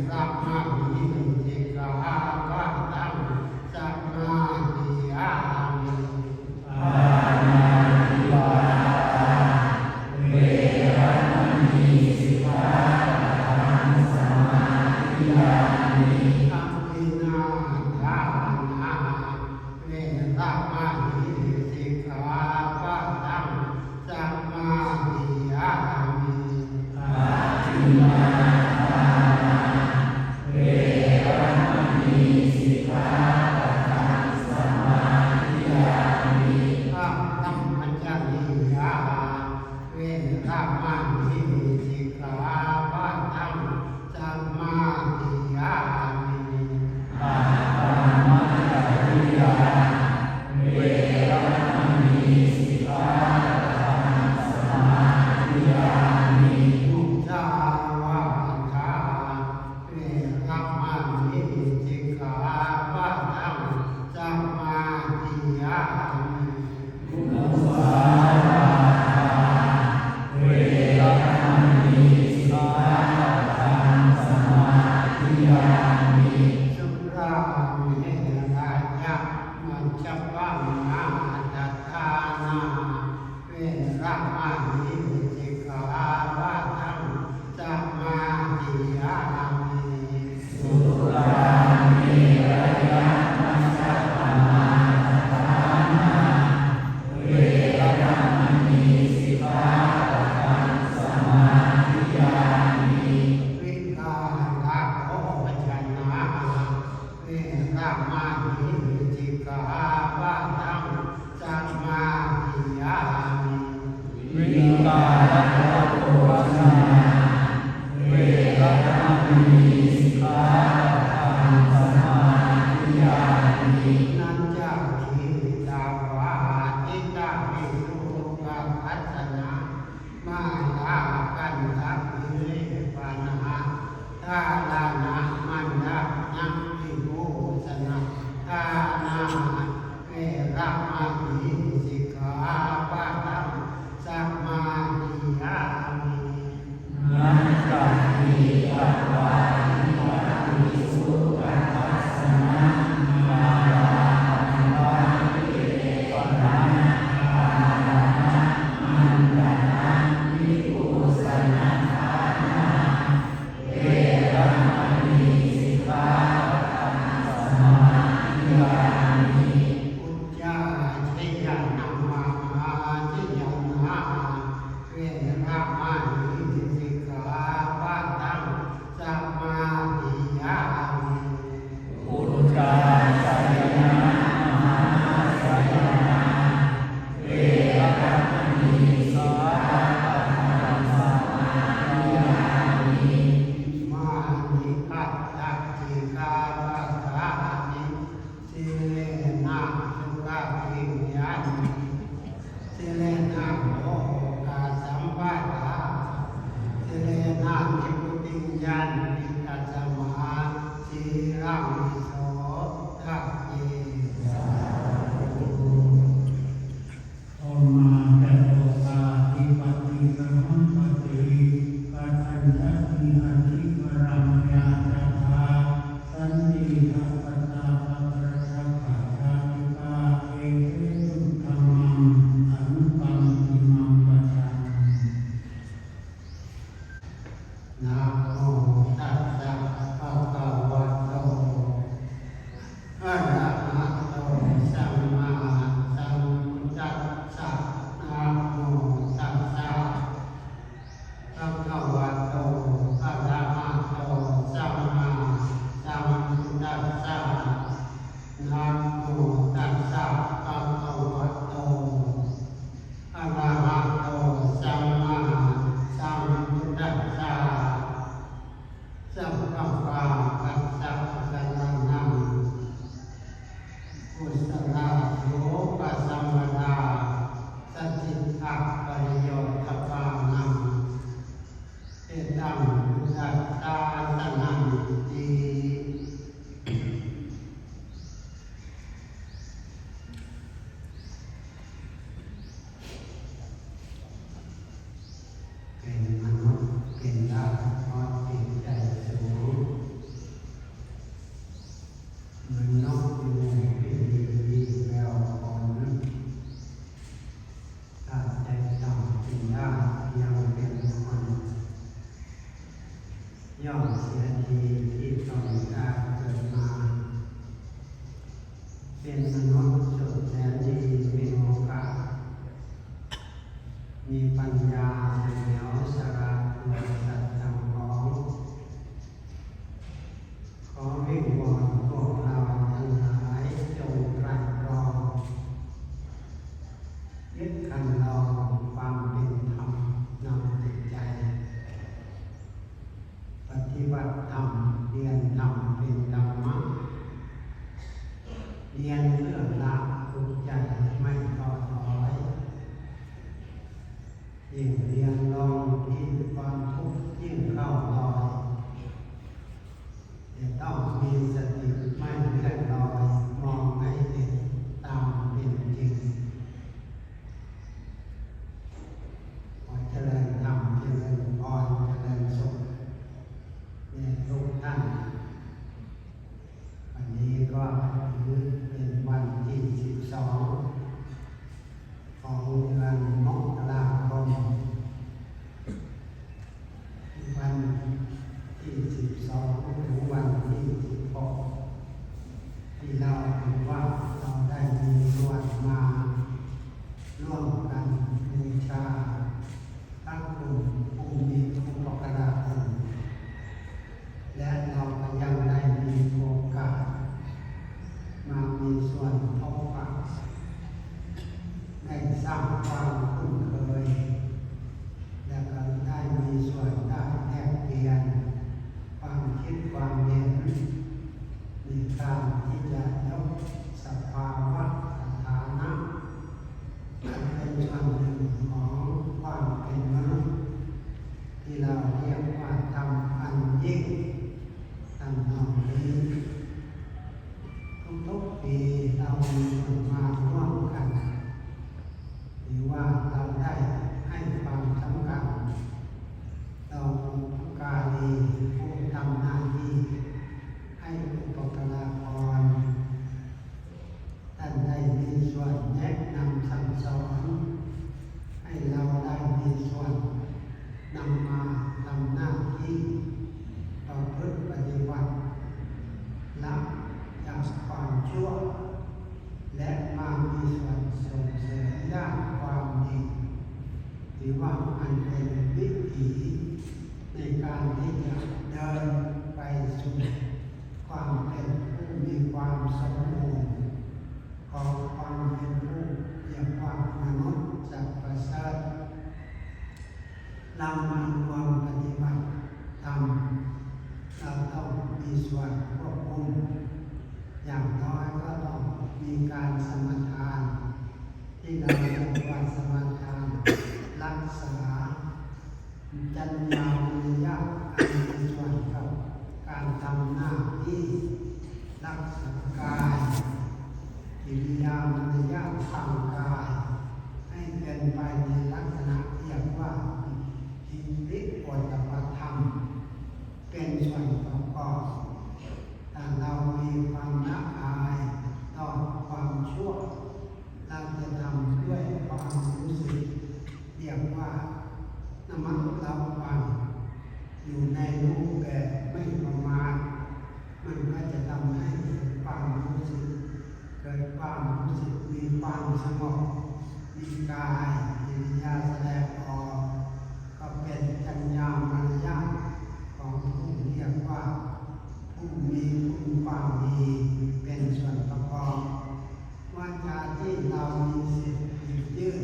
สัมมาทิฏฐิกาวัตังสัมมาทิยามิปานาติปาตาเวรมณีสิกขาปะทังสมาธิยามิอัปปินาทานาเวรมณีสิกขาปะทังสัมมาทิยามิอาทินนาทานาเวรมณีสิกขาปะทังสมาธิยามิอัปตัมมัจจริยาเวรมณีสิกขาปะทังสัมมาทิยามิอาปัมมัจจริยาเวรมณีสิกขาปะทังสมาธิยามิมุสาวาทาเวรมณีสิกขาปะทังสัมมาทิยามิมุสาวาทาเวรมณีสิกขาปะทังสมาธิยามิสุราเมรยะมัจจปังนาทัฏฐานาเวรมณีสิกขาปะทังสัมมาทิยามิสุราเมรยะมัจจปังนาทัฏฐานาเวรมณีสิกขาปะทังสัมมาทิยามิวิกาลโภชนะเวรมณีสิกขาปะทังสัมมาทิยามิวิกาลโภชนะเวรมณีสิกขาปะทังสัมมาทิยามินัจจคีตาวาทิตาภิกขุกัปปัสสนะมาลากันทัพพิเรปานะทาลานะมันดานังภิกขุสนะทานาเวรมณีสิกขาปะทังสัมมาทิยามิ เสียทีที่ต้องการเกิดมาเป็นมนุษย์สุดแสนดีมีโอกาสมีปัญญาเหนียวสระตัวสัตว์จำของขอวิงวอนพวกเราทั้งหลายจงไตร่ตรองยึดคันลองความเป็นธรรมนำจิตใจปฏิบัติธรรมเรียนธรรมเป็นธรรมะเรียนเพื่อละทุกข์ใจไม่ท้อถอยยิ่งเรียนลองที่ความทุกข์ยิ่งเข้าลอยจะต้องมีสติไม่เลื่อนลอยมองให้เห็นตามเป็นจริงขอเจริญธรรมเจริญพรเจริญสุขแด่ทุกท่านวันนี้ก็ถือเป็นวันที่12ของเดือนมกราคมวันที่12ถึงวันที่16ที่เราถือว่าเราได้มีส่วนมาร่วมกันบูชาพระคุณผู้มีอุปการะคุณและเราก็ยังได้มีโอกาสมามีส่วนพบปะได้สร้างความคุ้นเคยและก็ได้มีส่วนได้แลกเปลี่ยนความคิดความเห็นในการที่จะยกสภาวะสถานะเป็นส่วนหนึ่งของความเป็นมนุษย์ที่เราเรียกว่าธรรมอันยิ่งธรรมนอกนี้ทุกๆปีเรามีคนมาร่วมกันหรือว่าเราได้ให้ความสำคัญต่อผู้การีผู้ทำหน้าที่ให้อุปการะกรท่านได้มีส่วนแนะนำสั่งสอนให้เราได้มีส่วนนำมาทำหน้าที่ประพฤติปฏิบัติละจากความชั่วและมามีส่วนส่งเสริมด้านความดีหรือว่ามันเป็นวิถีในการที่จะเดินไปสู่ความเป็นผู้มีความสมบูรณ์ของความเป็นผู้เรียกว่ามนุษย์สัตว์ประเสริฐเรามารวมปฏิบัติธรรมเราต้องมีส่วนควบคุมอย่างน้อยก็ต้องมีการสมทานที่เราเรียกว่าสมทานรักษาจัญญามารยาทอันมีส่วนกับการทำหน้าที่รักษากายกิริยามารยาททางกายให้เป็นไปในลักษณะเรียกว่าอิริโอตปธรรมเป็นส่วนประกอบถ้าเรามีความละอายต่อความชั่วเราจะทำด้วยความรู้สึกเรียกว่าระมัดระวังอยู่ในรูปแบบไม่ประมาทมันก็จะทำให้เกิดความรู้สึกมีความสงบมีกายกิริยาแสดงออกก็เป็นจัญญามารยาทของผู้เรียกว่าผู้มีคุณความดีเป็นส่วนประกอบวาจาที่เรามีสิทธิ์หยิบยื่น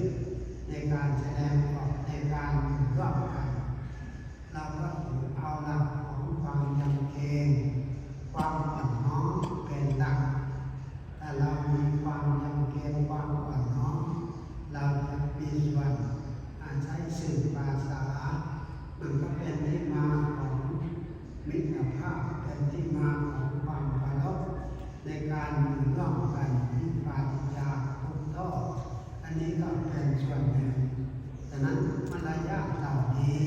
ในการแสดงออกในการอยู่ร่วมกันเราก็ถือเอาหลักของความยำเกรงความอ่อนน้อมเป็นหลักถ้าเรามีความยำเกรงความอ่อนน้อมเราจะมีส่วนใช้สื่อภาษามันก็เป็นที่มาของมิตรภาพเป็นที่มาของความเคารพในการอยู่ร่วมกันที่ปาฏิญาณทุกท่ออันนี้ก็เป็นส่วนหนึ่งฉะนั้นมารยาทเหล่านี้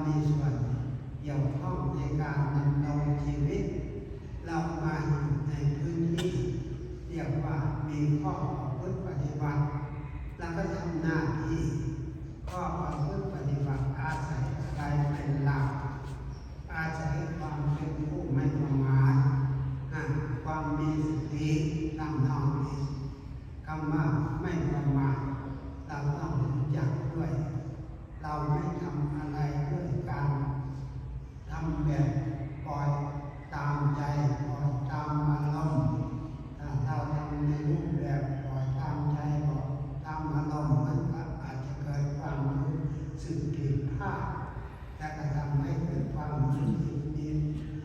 มีส่วนเกี่ยวข้องในการดำรงชีวิตเรามาอยู่ในพื้นที่เรียกว่ามีข้อประพฤติปฏิบัติแล้วก็ทำหน้าที่ข้อประพฤติปฏิบัติอาศัยอะไรเป็นหลักอาศัยความเป็นผู้ไม่ประมาทความมีสติตั้งนองนี้คำว่าไม่ประมาทเราต้องรู้จักด้วยเราไม่ทำอะไรด้วยการทำแบบปล่อยตามใจปล่อยตามอารมณ์ถ้าเราทำในรูปแบบปล่อยตามใจปล่อยตามอารมณ์มันก็อาจจะเกิดความรู้สึกผิดพลาดและก็ทำให้เกิดความรู้สึกดี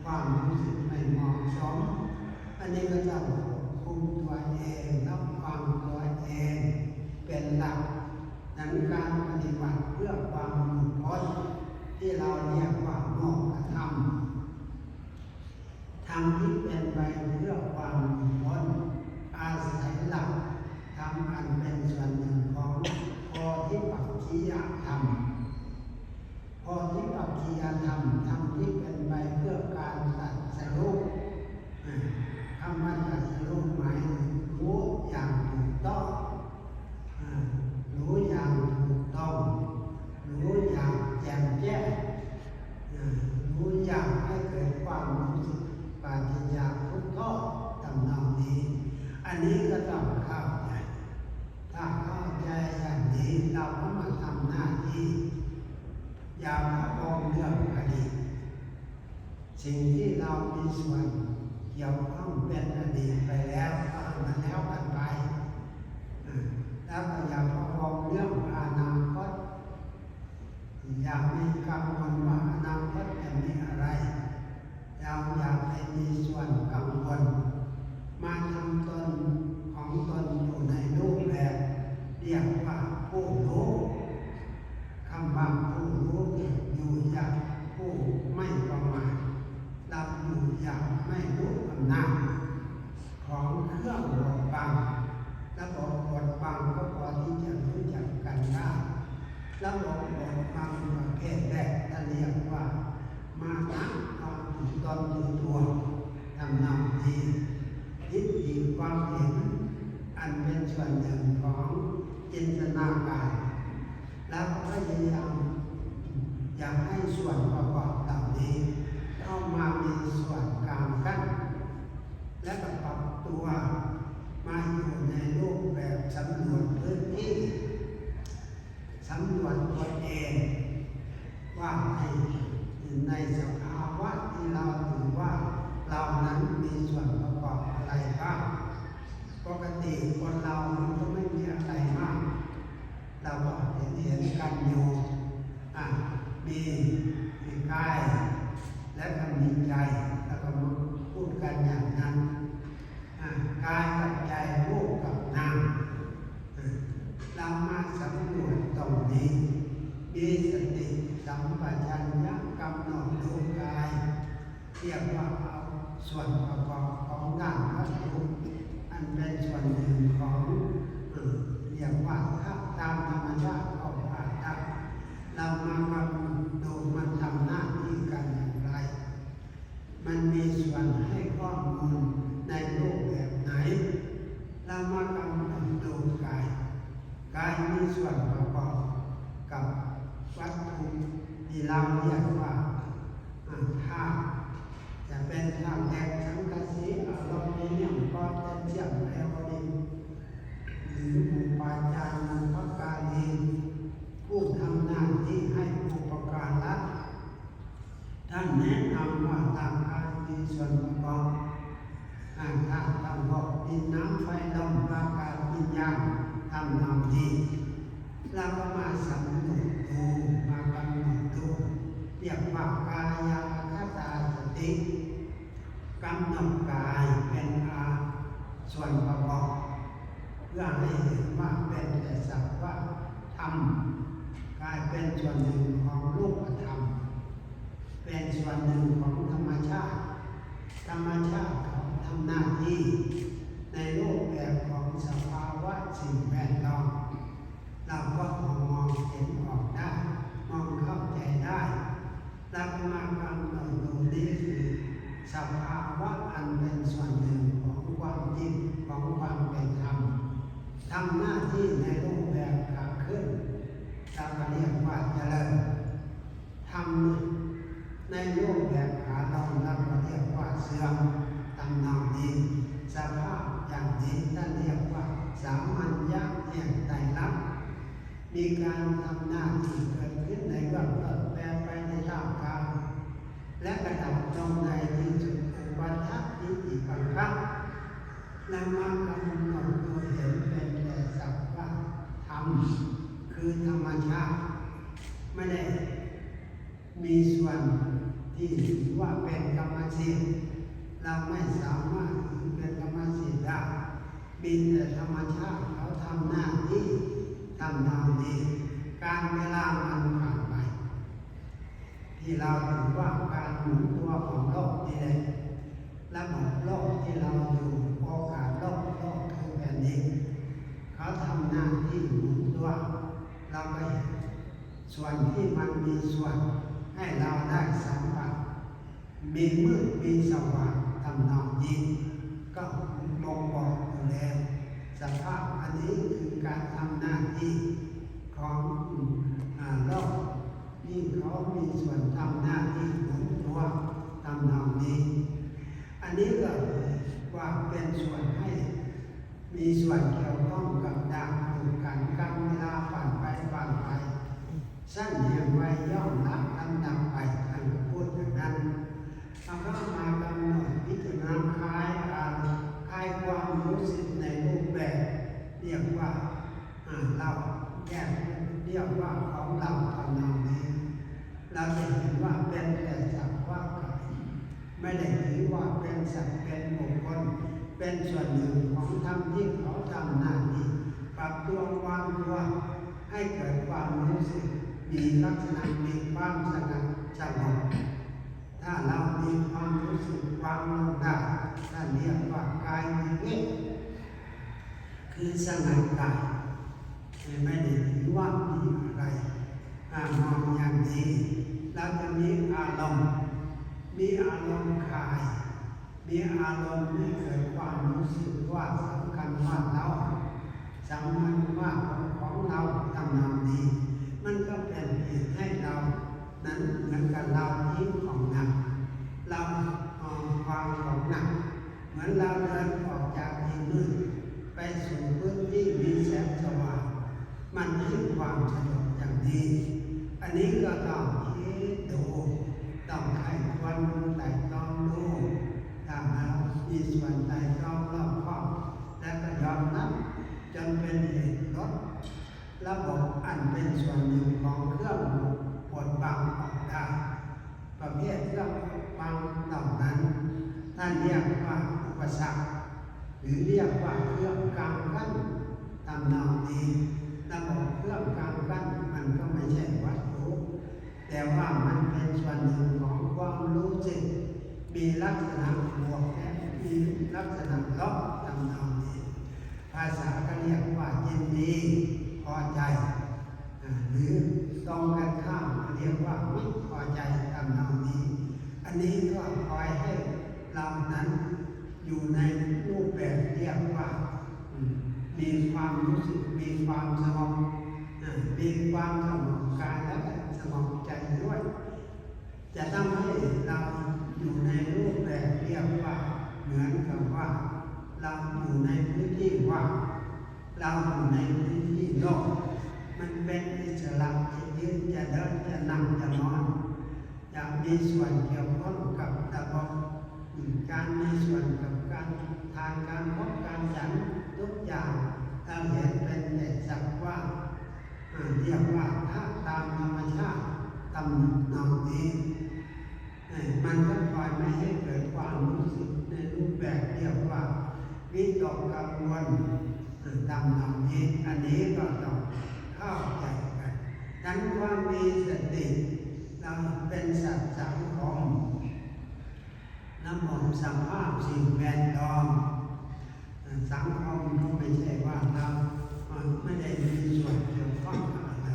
ความรู้สึกไม่เหมาะสมอันนี้ก็ต้องคุมตัวเองรับฟังตัวเองเป็นหลักดังการปฏิบัติเพื่อความหลุดพ้นที่เราเรียกว่าโมกขธรรมธรรมที่เป็นไปเพื่อความหลุดพ้นอาศัยหลักธรรมอันเป็นส่วนหนึ่งของโพธิปักขิยธรรมโพธิปักขิยธรรมธรรมที่เป็นไปเพื่อการตรัสรู้คำว่าตรัสรู้หมายถึงรู้อย่างถูกต้องรู้อย่างถูกต้องรู้อย่างแจ่มแจ้งรู้อย่างให้เกิดความรู้สึกปราศจากทุกข์ทอดทำนองนี้อันนี้ก็ต้องเข้าใจถ้าเข้าใจอย่างนี้เราก็มาทำหน้าที่อย่ามามองเรื่องอดีตสิ่งที่เรามีส่วนเกี่ยวข้องเป็นอดีตไปแล้วก็มันแล้วกันไปแล้วก็อย่ามามองเรื่องอนาคตอย่ามีกังวลว่าอนาคตจะมีอะไรเราอย่าไปมีส่วนกังวลมาทำตนของตนอยู่ในรูปแบบเรียกว่าผู้รู้คำว่าผู้รู้อยู่อย่างผู้ไม่ประมาทเราอยู่อย่างไม่รู้อำนาจของเครื่องบดบังระบบบดบังก็พอที่จะรู้จักกันได้ระบบบดบังประเภทแรกท่านเรียกว่ามานะความถือตนถือตัวทำนองนี้ทิฏฐิความเห็นอันเป็นส่วนหนึ่งของจินตนาการแล้วพยายามอยากให้ส่วนประกอบเหล่านี้เข้ามามีส่วนกลางกันและปรับตัวมาอยู่ในรูปแบบสำรวจพื้นที่สำรวจตัวเองว่าในสภาวะที่เราถือว่าเรานั้นมีส่วนประกอบอะไรบ้างปกติคนเรามันก็ไม่มีอะไรมากเราก็เห็นกันอยู่มีกายและก็มีใจแล้วก็มาพูดกันอย่างนั้นกายกับใจรูปกับนามเรามาสำรวจตรงนี้มีสติสัมปชัญญะกำหนดดูกายเรียกว่าเอาส่วนประกอบของด้านวัตถุอันเป็นส่วนหนึ่งของเรียกว่าถ้าตามธรรมชาติของอาตมาเรามากำหนดดูมันทำหน้าที่กันอย่างไรมันมีส่วนให้ข้อมูลในรูปแบบไหนเรามากำหนดดูกายมีส่วนประกอบกับวัตถุที่เราเรียกว่าธาตุจะเป็นธาตุแดงสังกะสีอลูมิเนียมโพแทสเซียมไอโอดีนหรืออุปาจารย์ภักกาลีผู้ทำหน้าที่ให้อุปการะท่านแนะนำว่าร่างกายมีส่วนประกอบธาตุทั้งหกดินน้ำไฟลมอากาศวิญญาณทำนองนี้เราก็มาสำรวจดูมากำหนดดูเรียกว่ากายคตาสติกำหนดกายเป็นส่วนประกอบเพื่อให้เห็นว่าเป็นแต่สักว่าธรรมกายเป็นส่วนหนึ่งของรูปธรรมเป็นส่วนหนึ่งของธรรมชาติของทำหน้าที่ในรูปแบบของสภาวะสิ่งแวดล้อมเราก็มองเห็นออกได้มองเข้าใจได้ ของความเป็นธรรมทำหน้าที่ในรูปแบบขับเคลื่อนเราก็เรียกว่าเจริญทำในรูปแบบขาลงเราก็เรียกว่าเสื่อมตำนองนี้สภาพอย่างนี้ท่านเรียกว่าสามัญญะแห่งไตรลักษณ์มีการทำหน้าที่เกิดขึ้นในเบื้องต้นแปรไปในท่ามกลางและกระดับลงในที่สุดอุปาทัศน์ที่อีกครั้งนำมากำหนดโดยเห็นเป็นแต่สักว่าธรรมคือธรรมชาติไม่ได้มีส่วนที่ถือว่าเป็นกรรมสิทธิ์เราไม่สามารถถือเป็นกรรมสิทธิ์ได้มีแต่ธรรมชาติเขาทำหน้าที่ทำหน้าที่การเวลามันผ่านไปที่เราถือว่าการหมุนตัวของโลกนี่แหละระบบโลกที่เราอยู่โอกาสโลกคือแผ่นดินเขาทำหน้าที่หมุนตัวเราไปส่วนที่มันมีส่วนให้เราได้สัมผัสมีมืดมีสว่างทำนองนี้ก็บ่งบอกอยู่แล้วสภาพอันนี้คือการทำหน้าที่ของโลกที่เขามีส่วนทำหน้าที่หมุนตัวทำนองนี้อันนี้ก็ว่าเป็นส่วนให้มีส่วนเกี่ยวข้องกับดาวถูกกันกรรมเวลาผ่านไปสั้นเหี่ยงไว้ย่อมรับลำดับไปท่านพูดอย่างนั้นทำให้มากำหนดพิจารณาคลายความรู้สึกในรูปแบบเรียกว่าเราแยกเรียกว่าของเราทำนองนี้เราจะเห็นว่าเป็นแต่สักว่ากายไม่ได้ถือว่าเป็นสัตว์เป็นบุคคลเป็นส่วนหนึ่งของธรรมที่เขาทำหน้าที่ปรับตัววางตัวให้เกิดความรู้สึกมีลักษณะมีความสงบสงบถ้าเรามีความรู้สึกวางลงได้ท่านเรียกว่ากายวิเวกคือสงบกายไม่ได้ถือว่ามีอะไรมองอย่างนี้เราจะมีอารมณ์กายมีอารมณ์ที่เกิดความรู้สึกว่าสำคัญว่าเราสำคัญว่าของเราทำนองนี้มันก็เป็นเหตุให้เรานั้นเหมือนกับเราทิ้งของหนักเราความของหนักเหมือนเราเดินออกจากที่มืดไปสู่พื้นที่มีแสงสว่างมันให้ความสะดวกอย่างนี้อันนี้ก็ต้องคิดดูต้องใครควรดูแต่ต้องดูถ้าเรามีส่วนใดต้องรอบคอบและก็ยอมรับจนเป็นเหตุลดระบบอันเป็นส่วนหนึ่งของเครื่องปดบังออกได้ประเภทเครื่องบังเหล่านั้นท่านเรียกว่าอุปสรรคหรือเรียกว่าเครื่องกลางกั้นตามนองนี้ระบบเครื่องกลางกั้นมันก็ไม่ใช่วัตถุแต่ว่ามันเป็นส่วนหนึ่งของความรู้สึกมีลักษณะบวกและมีลักษณะลบตามนองนี้ภาษาก็เรียกว่ายินดีพอใจหรือตรงกันข้ามเรียกว่าไม่พอใจตามนองนี้อันนี้ก็คอยให้เรานั้นอยู่ในรูปแบบเรียกว่ามีความรู้สึกมีความสงบมีความสงบกายและสงบใจด้วยจะทำให้เราอยู่ในรูปแบบเรียกว่าเหมือนกับว่าเราอยู่ในพื้นที่ว่างเราอยู่ในพื้นที่โล่งมันเป็นอิสระจะยืนจะเดินจะนั่งจะนอนจะมีส่วนเกี่ยวข้องกับระบบการมีส่วนกับการทานการพบการฉันทุกอย่างเราเห็นเป็นแต่สักว่าเรียกว่าถ้าตามธรรมชาติตำนองนี้มันก็คอยไม่ให้เกิดความรู้สึกในรูปแบบเรียกว่าวิตกกังวลตามนองนี้อันนี้ก็ต้องเข้าใจกันดังความมีสติเราเป็นสัตว์สังคมน้ำมันสภาพสิ่งแวดล้อมสังคมก็ไม่ใช่ว่าเราไม่ได้มีส่วนเกี่ยวข้องกับอะไร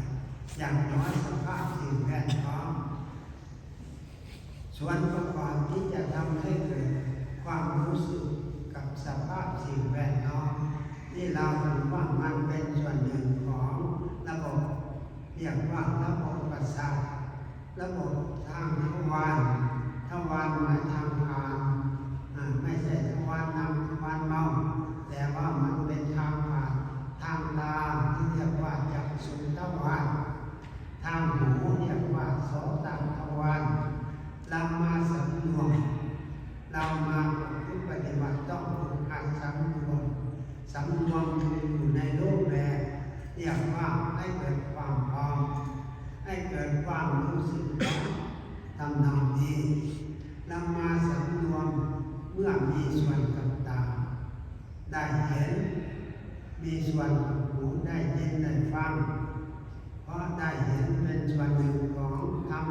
อย่างน้อยสภาพสิ่งแวดล้อมส่วนประกอบที่จะทำให้เกิดความรู้สึกก กับสภาพสิ่งแวดล้อมที่เราถือว่ามันเป็นส่วนหนึ่งของระบบเรียกว่าระบบประสาทระบบทางทวารหมายทางผ่านไม่ใช่ทวารนำทวารเมาแต่ว่ามันเป็นทางผ่านทางตาที่เรียกว่าจักษุทวารทางหูเรียกว่าโสตทวารเรามาสำรวมเรามาปฏิบัติต้องฝึกหัดสำรวมอยู่ในรูปแบบเรียกว่าให้เกิดความพร้อมให้เกิดความรู้สึกทำนองนี้นำมาสำรวมเมื่อมีส่วนต่างๆได้เห็นมีส่วนหูได้ยินได้ฟังเพราะได้เห็นเป็นส่วนหนึ่งของธรรม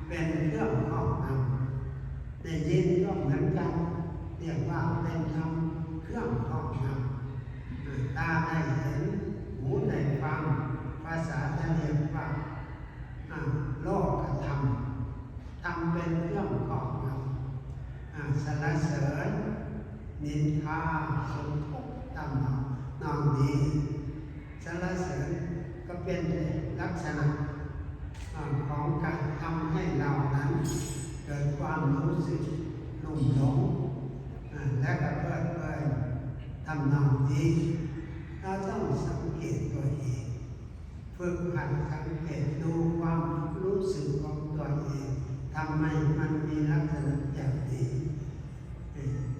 เป็นเครื่องครอบงำได้ยินก็เหมือนกันเรียกว่าเป็นธรรมเครื่องครอบงำตาได้เห็นหูได้ฟังภาษาจะเรียกว่าโลกธรรมทำเป็นเครื่องครอบงำสรรเสริญนินทาสมทบตามนองนี้สรรเสริญก็เป็นลักษณะของการทำให้เรานั้นเกิดความรู้สึกลุ่มหลงและก็เพลิดเพลินทำนองนี้เราต้องสังเกตตัวเองฝึกหัดสังเกตดูความรู้สึกของตัวเองทำไมมันมีลักษณะอย่างนี้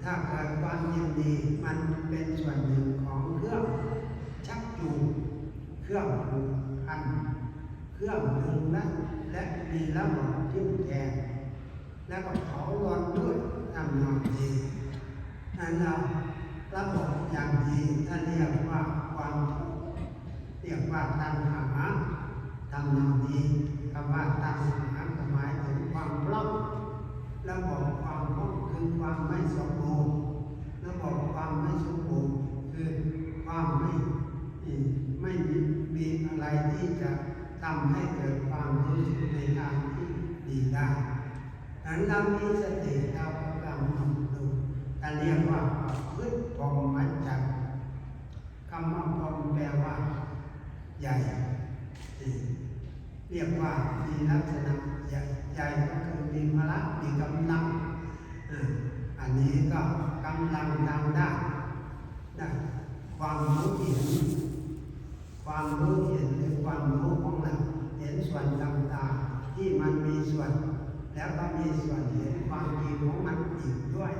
ถ้าเกิดความยินดีมันเป็นส่วนหนึ่งของเครื่องชักจูงเครื่องผูกพันเครื่องดึงนั้นและมีระบบยึดแทนแล้วก็เผาร้อนด้วยทำนองนี้นั่นเราระบบอย่างนี้ท่านเรียกว่าความทุกข์เรียกว่าตัณหาทำนองนี้คำว่าตัณหาหมายถึงความพร่องระบบความพร่องคือความไม่สมบูรณ์ระบบความไม่สมบูรณ์คือความไม่มีอะไรที่จะทำให้เกิดความรู้สึกในทางที่ดีได้ดังนั้นเรามีสติเรากำลังดูแต่เรียกว่าพืชพรหมจรรย์คำว่าพรหมแปลว่าใหญ่เรียกว่ามีลักษณะใหญ่ก็คือมีพละมีกำลังอันนี้ก็กำลังทางด้านความรู้เห็นหรือความรู้ของเราเห็นส่วนต่างๆที่มันมีส่วนแล้วก็มีส่วนเห็นความจริงของมันอีกด้วย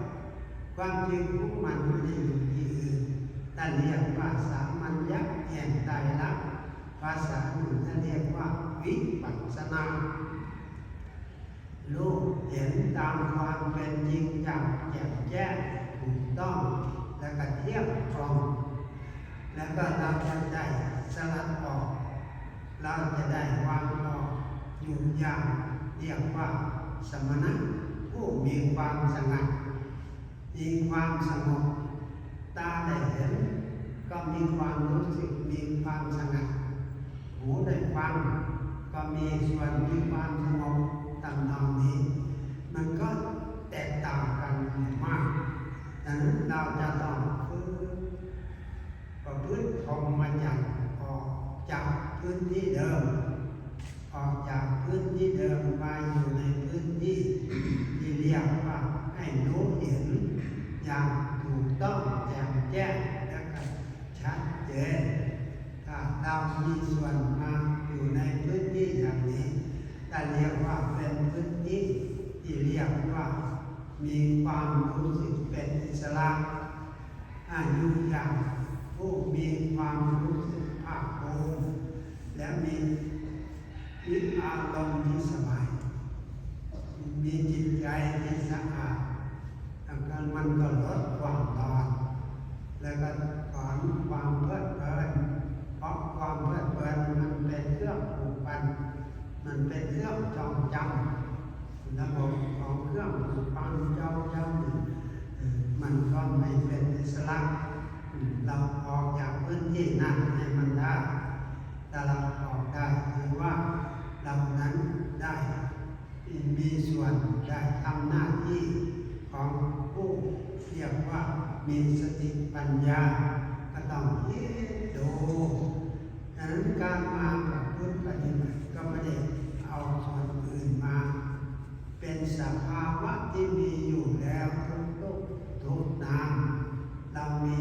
ความจริงของมันไม่ได้อยู่ที่อื่นแต่เรียกว่าสามัญญะแห่งไตรลักษณ์ภาษาหนึ่งท่านเรียกว่าวิปัสสนารู้เห็นตามความเป็นจริงอย่างแจ่มแจ้งถูกต้องและก็เที่ยงตรงแล้วก็เราจะได้สลัดออกเราจะได้วางออกอยู่อย่างเรียกว่าสมณะผู้มีความสงัดมีความสงบตาได้เห็นก็มีความรู้สึกมีความสงัดหูได้ฟังก็มีส่วนมีความสงบตามนองนี้มันก็แตกต่างกันมากดังนั้นเราจะต้องประพฤติพรหมจรรย์ออกจากพื้นที่เดิมมาอยู่ในพื้นที่ที่เรียกว่าให้รู้เห็นอย่างถูกต้องแจ่มแจ้งและก็ชัดเจนถ้าเรามีส่วนมาอยู่ในพื้นที่อย่างนี้แต่เรียกว่าเป็นพื้นที่ที่เรียกว่ามีความรู้สึกเป็นอิสระอยู่อย่างผู้มีความรู้สึกภาคภูมิและมีอารมณ์ที่สบายมีจิตใจที่สะอาดการมันก็ลดความร้อนแล้วก็ถอนความเพลิดเพลินเพราะความเพลิดเพลินมันเป็นเครื่องผูกพันมันเป็นเครื่องจองจำระบบของเครื่องผูกพันจองจำมันก็ไม่เป็นอิสระเราออกจากพื้นที่นั้นให้มันได้แต่เราออกได้หรือว่าเรานั้นได้มีส่วนได้ทำหน้าที่ ของผู้เรียกว่ามีสติปัญญาก็ต้องคิดดูดังนั้นการมาประพฤติปฏิบัติก็ไม่ได้เอาส่วนอื่นมาเป็นสภาวะที่มีอยู่แล้วทุกโลกทุกนามเรามี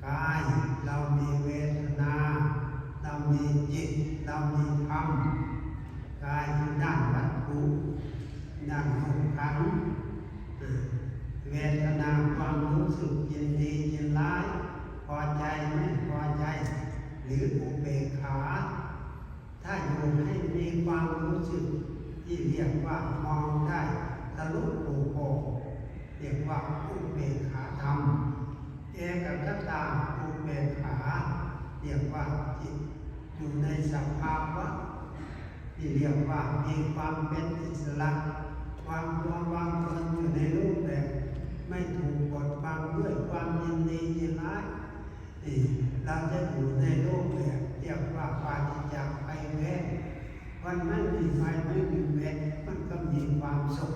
กายเรามีเวทนาเรามีจิตเรามีธรรมกายคือด้านวัตถุด้านรูปขันธ์เวทนาความรู้สึกยินดียินร้ายพอใจไม่พอใจหรืออุเบกขาถ้าอยู่ให้มีความรู้สึกที่เรียกว่ามองได้ทะลุโปร่งเรียกว่าอุเบกขาธรรมเอกคตาอุเบกขาเรียกว่าจิตอยู่ในสภาวะที่เรียกว่ามีความเป็นอิสระความวางตนอยู่ในรูปแบบไม่ถูกกดบังด้วยความยินดียินร้ายเราจะอยู่ในรูปแบบเรียกว่าปาฏิจจ์ไฟแวบวันไม่มีไฟไม่มีแวบมันก็มีความสุข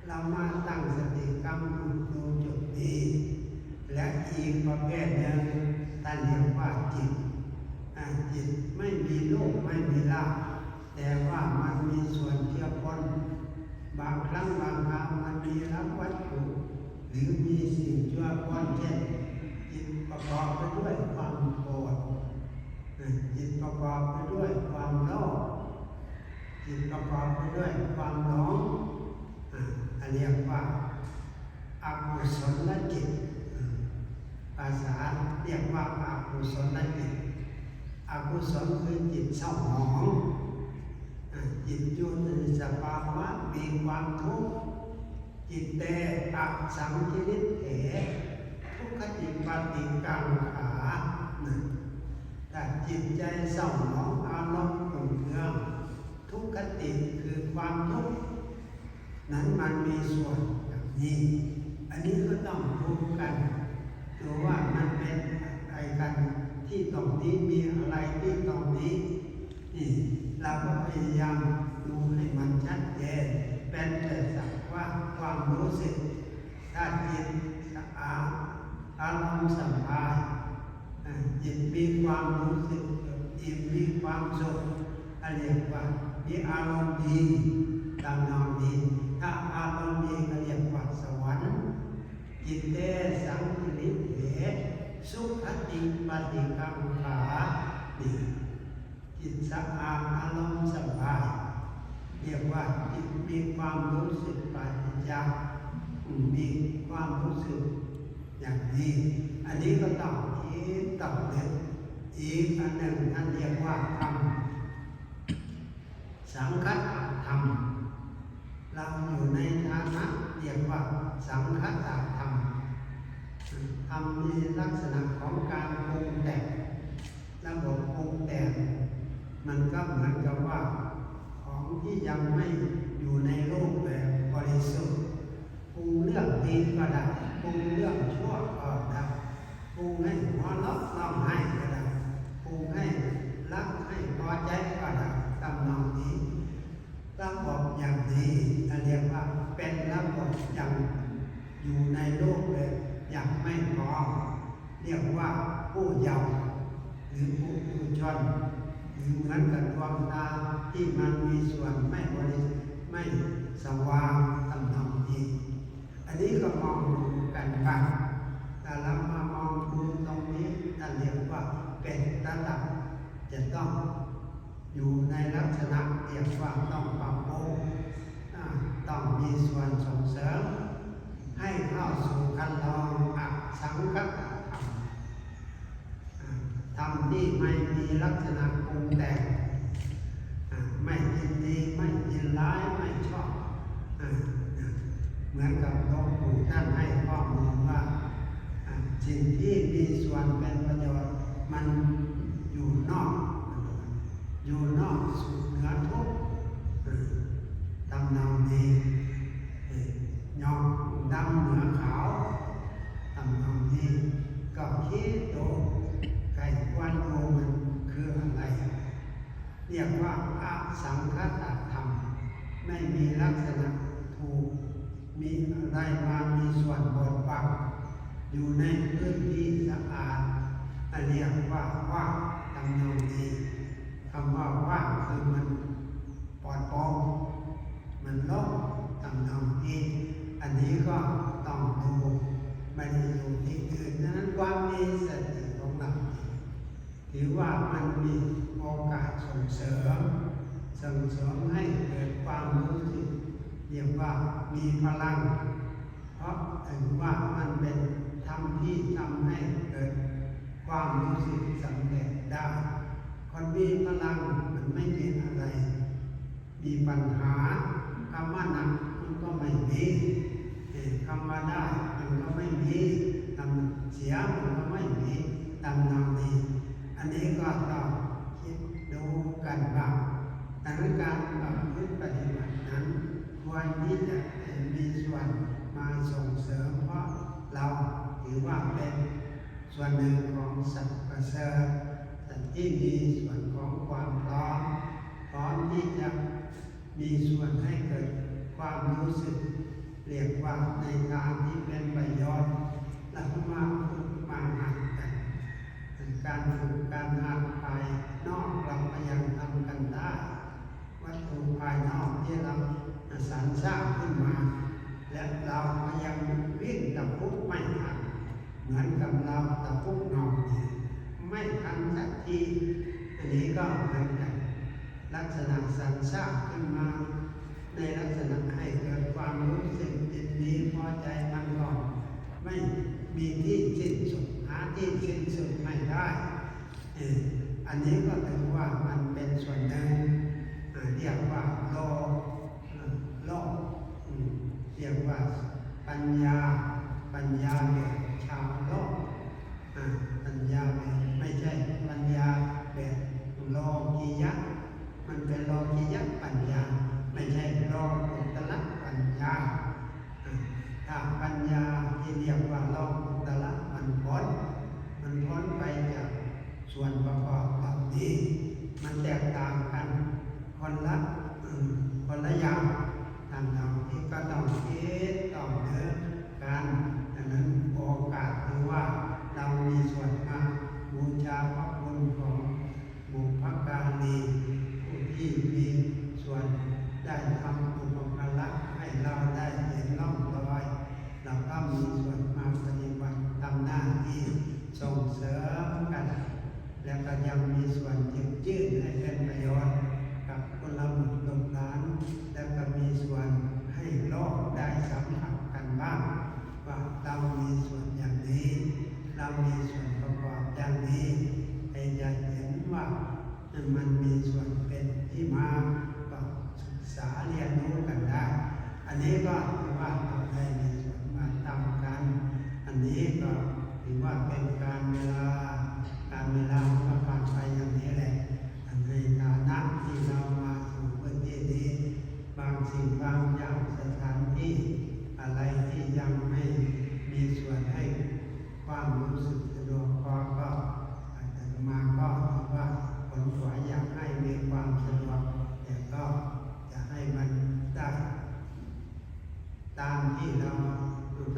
เรามาตั้งสติกำหนดดูจุดนี้และอีกประเภทหนึ่งท่านเรียกว่าจิตไม่มีโลกไม่มีลาภแต่ว่ามันมีส่วนเกี่ยวข้องบางครั้งบางคราวมันมีรับวัตถุหรือมีสิ่งชั่วข้อนเช่นจิตประกอบไปด้วยความโกรธจิตประกอบไปด้วยความโลภจิตประกอบไปด้วยความหลงอันเรียกว่าอกุศลจิตภาษาเรียกว่าอกุศลจิตอกุศลคือจิตเศร้าหมองจิตอยู่ในสภาวะมีความทุกข์จิตแต่อักสังคิริเถทุกขติปฏิกังขาแต่จิตใจเศร้าหมองอารมณ์ขุ่นเคืองทุกขติคือความทุกข์นั้นมันมีส่วนอย่างนี้อันนี้ก็ต้องรู้กันดูว่ามันเป็นอะไรกันที่ตรงนี้มีอะไรที่ตรงนี้เราก็พยายามดูให้มันชัดเจนเป็นแต่สักว่าความรู้สึกถ้าจิตสะอาดอารมณ์สบายจิตมีความรู้สึกจิตมีความสุขเรียกว่ามีอารมณ์ดีดังนองดีถ้าอารมณ์ดีก็เรียกว่าสวรรค์จิตเตสังคิริเถสุขติปฏิกังขาจิตสะอาดอารมณ์สบายเรียกว่าจิตมีความรู้สึกปราศจากมีความรู้สึกอย่างนี้อันนี้ก็ต้องคิดต้องเด็ดอีกอันหนึ่งท่านเรียกว่าธรรมสังคตธรรมเราอยู่ในฐานะเรียกว่าสังคตธรรมธรรมมีลักษณะของการปรุงแต่งระบบปรุงแต่งมันก็เหมือนกับว่าของที่ยังไม่อยู่ในรูปแบบบริสุทธิ์ปรุงเรื่องดีก็ได้ปรุงเรื่องชั่วก็ได้ปรุงให้หัวเราะร้องไห้ก็ได้ปรุงให้รักให้พอใจก็ได้ตำนองนี้ระบบอย่างนี้เรียกว่าเป็นระบบอย่างอยู่ในรูปแบบอย่างไม่พร้อมเรียกว่าผู้เยาว์หรือผู้ชนหรือเหมือนกับดวงตาที่มันมีส่วนไม่บริสุทธิ์ไม่สว่างตำนองนี้อันนี้ก็มองดูกันบ้างแต่เรามามองดูตรงนี้ท่านเรียกว่าเป็นระดับจะต้องอยู่ในลักษณะเรียกว่าต้องปรับปรุงต้องมีส่วนส่งเสริมให้เข้าสู่คันลองสังคตธรรมธรรมที่ไม่มีลักษณะปรุงแต่งไม่ยินดีไม่ยินร้ายไม่ชอบเหมือนกับหลวงปู่ท่านให้ข้อมูลว่าสิ่งที่มีส่วนเป็นประโยชน์มันอยู่นอกสู่เหนือทุกตำนองนี้ยอมดำเหนือขาวตำนองนี้ก็คิดดูไก่ควันโอมันคืออะไรเรียกว่าอสังคตธรรมไม่มีลักษณะถูก มีอะไรมามีส่วนบดบังอยู่ในพื้นที่สะอาดเรียกว่าว่างทำนองนี้คำว่าว่างคือมันปลอดโปร่งมันโล่งทำนองนี้อันนี้ก็ต้องดูไม่ได้อยู่ที่อื่นนั้นความมีสติของเราถือว่ามันมีโอกาสส่งเสริมให้เกิดความรู้สึกเรียกว่ามีพลังเพราะถือว่ามันเป็นธรรมที่ทำให้เกิดความรู้สึกสำเร็จได้คนมีพลังมันไม่มีอะไรมีปัญหาคำว่าหนักมันก็ไม่มีคำว่าได้มันก็ไม่มีคำเสียมันก็ไม่มีตามนองนี้อันนี้ก็ต้องคิดดูกันบ้างดังนั้นการปฏิบัตินั้นควรที่จะมีส่วนมาส่งเสริมเพราะเราถือว่าเป็นส่วนหนึ่งของสัตว์ประเสริฐสัตว์ที่มีส่วนของความพร้อมที่จะมีส่วนให้เกิดความรู้สึกเรียกว่าในทางที่เป็นประโยชน์และมาฝึกมาหัดกันการฝึกการหัดภายนอกเราก็ยังทำกันได้วัตถุภายนอกที่เราสรรสร้างขึ้นมาและเราก็ยังวิ่งตะปุกไม่ทันเหมือนกับเราตะปุกนอนไม่ทันสักทีอันนี้ก็เหมือนกันลักษณะสรรสร้างขึ้นมาในลักษณะให้เกิดความรู้สึกยินดีพอใจมันก่อนไม่มีที่สิ้นสุดหาที่สิ้นสุดไม่ได้อันนี้ก็ถือว่ามันเป็นส่วนหนึ่งเรียกว่าโลกเรียกว่าปัญญาแบบชาวโลกปัญญาแบบไม่ใช่ปัญญาแบบโลกียะมันเป็นโลกียะปัญญาไม่ใช่โลกุตระปัญญาถ้าปัญญาที่เรียกว่าโลกุตระมันพ้นไปจากส่วนประกอบเหล่านี้มันแตกต่างกันคนละอย่างทางเราที่ก็ต้องคิดต้องเดินกันดังนั้นโอกาสคือว่าเรามีส่วนมาบูชาพระคุณของบุพการีผู้ที่มีส่วนได้ทำอุปการะให้เราได้เห็นร่องรอยเราก็มีส่วนมาปฏิบัติทำหน้าที่ส่งเสริมกันและก็ยังมีส่วนหยิบยื่นให้เป็นประโยชน์กับคนละบุตรลูกหลานและก็มีส่วนให้โลกได้สัมผัสกันบ้างว่าเรามีส่วนอย่างนี้เรามีส่วนประกอบอย่างนี้ให้จะเห็นว่ามันมีส่วนเป็นที่มาก็ศึกษาเรียนรู้กันได้อันนี้ก็ถือว่าเราได้มีส่วนมาทำกันอันนี้ก็ถือว่าเป็นการเวลาก็ผ่านไปอย่างนี้แหละในฐานะที่เรามาสู่พื้นที่นี้บางสิ่งบางอย่างสถานที่อะไรที่ยังไม่มีส่วนให้ความรู้สึกสะดวกพอก็อาจจะมาก็ถือว่าผลขวายอยากให้มีความสะดวกแต่ก็จะให้มันได้ตามที่เรา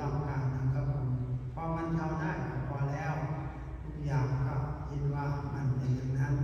ต้องการนะครับผมพอมันทำได้ก็พอแล้วทุกอย่างก็คิดว่ามันเป็นอย่างนั้น